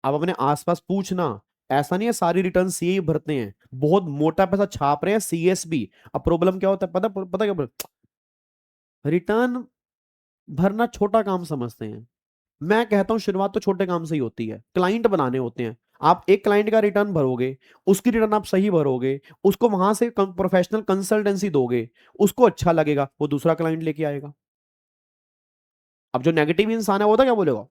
आप अपने आसपास पूछना, ऐसा नहीं है सारी रिटर्न सीए ही भरते हैं, बहुत मोटा पैसा छाप रहे हैं सीएस भी। अब प्रॉब्लम क्या होता है, पता पता क्या, रिटर्न भरना छोटा काम समझते हैं। मैं कहता हूं शुरुआत तो छोटे काम से ही होती है, क्लाइंट बनाने होते हैं। आप एक क्लाइंट का रिटर्न भरोगे, उसकी रिटर्न आप सही भरोगे, उसको वहां से प्रोफेशनल कंसल्टेंसी दोगे, उसको अच्छा लगेगा, वो दूसरा क्लाइंट लेके आएगा। अब जो नेगेटिव इंसान है वो तो क्या बोलेगा,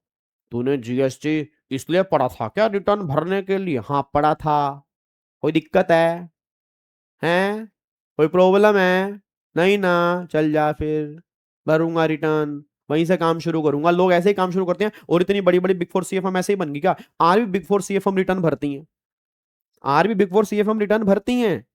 तूने जीएसटी इसलिए पढ़ा था क्या रिटर्न भरने के लिए? हाँ पढ़ा था। कोई दिक्कत है कोई प्रॉब्लम है? नहीं ना, चल जा फिर, भरूंगा रिटर्न, वहीं से काम शुरू करूंगा। लोग ऐसे ही काम शुरू करते हैं, और इतनी बड़ी बड़ी बिग फोर सीएफएम ऐसे ही बन गई क्या? आज भी बिग फोर सीएफएम रिटर्न भरती हैं, आज भी बिग फोर सीएफएम रिटर्न भरती हैं।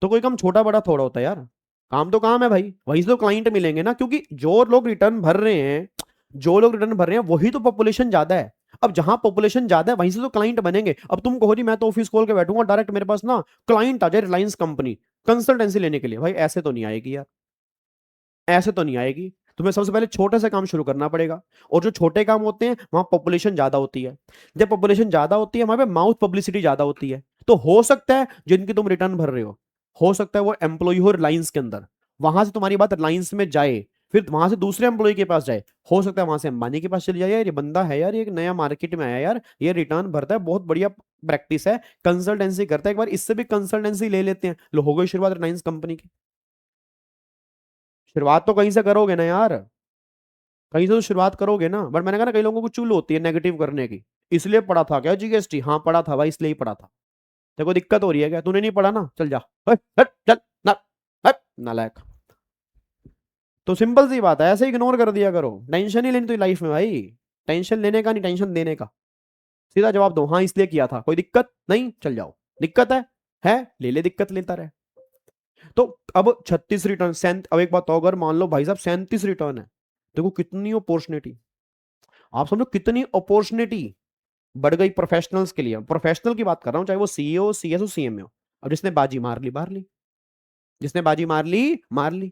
तो कोई काम छोटा बड़ा थोड़ा होता है यार, काम तो काम है भाई, वहीं से तो क्लाइंट मिलेंगे ना, क्योंकि जो लोग रिटर्न भर रहे हैं, जो लोग रिटर्न भर रहे हैं वही तो पॉपुलेशन ज्यादा है। अब जहां पॉपुलेशन ज्यादा है वहीं से तो क्लाइंट बनेंगे। अब तुम कहो जी मैं तो ऑफिस खोल के बैठूंगा डायरेक्ट मेरे पास ना क्लाइंट आ जाए रिलायंस कंपनी कंसल्टेंसी लेने के लिए, भाई ऐसे तो नहीं आएगी यार, ऐसे तो नहीं आएगी। तुम्हें सबसे पहले छोटे से काम शुरू करना पड़ेगा, और जो छोटे काम होते हैं वहां पॉपुलेशन ज्यादा होती है। जब पॉपुलेशन ज्यादा होती है वहां पे माउथ पब्लिसिटी ज्यादा होती है। तो हो सकता है जिनकी तुम रिटर्न भर रहे हो सकता है वो एम्प्लॉय हो रिलायंस के अंदर, वहां से तुम्हारी बात रिलायंस में जाए, फिर वहां से दूसरे एम्प्लॉय के पास जाए, हो सकता है वहां से अंबानी के पास चली जाए, यार ये बंदा है यार, ये एक नया मार्केट में आया यार, ये रिटर्न भरता है, बहुत बढ़िया प्रैक्टिस है, कंसल्टेंसी करता है, एक बार इससे भी कंसल्टेंसी ले लेते हैं, लो हो गई शुरुआत रिलायंस कंपनी की। शुरुआत तो कहीं से करोगे ना यार, कहीं से तो शुरुआत करोगे ना। बट मैंने कहा ना कई लोगों को चुल होती है नेगेटिव करने की, इसलिए पढ़ा था क्या जीएसटी? हाँ पढ़ा था भाई, इसलिए ही पढ़ा था। तेरे को दिक्कत हो रही है क्या? तूने नहीं पढ़ा ना, चल जा, हट हट चल ना, हट नालायक। तो सिंपल सी बात है, ऐसे इग्नोर कर दिया करो, टेंशन ही लेनी तो लाइफ में भाई, टेंशन लेने का नहीं, टेंशन देने का। सीधा जवाब दो, हाँ इसलिए किया था, कोई दिक्कत नहीं, चल जाओ। दिक्कत है ले ले, दिक्कत लेता रहे। तो अब 36 रिटर्न अब एक बात तो, अगर मान लो भाई साहब 37 रिटर्न है, देखो कितनी अपॉर्चुनिटी, आप समझो कितनी अपॉर्चुनिटी बढ़ गई प्रोफेशनल्स के लिए। प्रोफेशनल की बात कर रहा हूं, चाहे वो सीईओ सीएस हो सीएमए हो। अब जिसने बाजी मार ली मार ली, जिसने बाजी मार ली मार ली।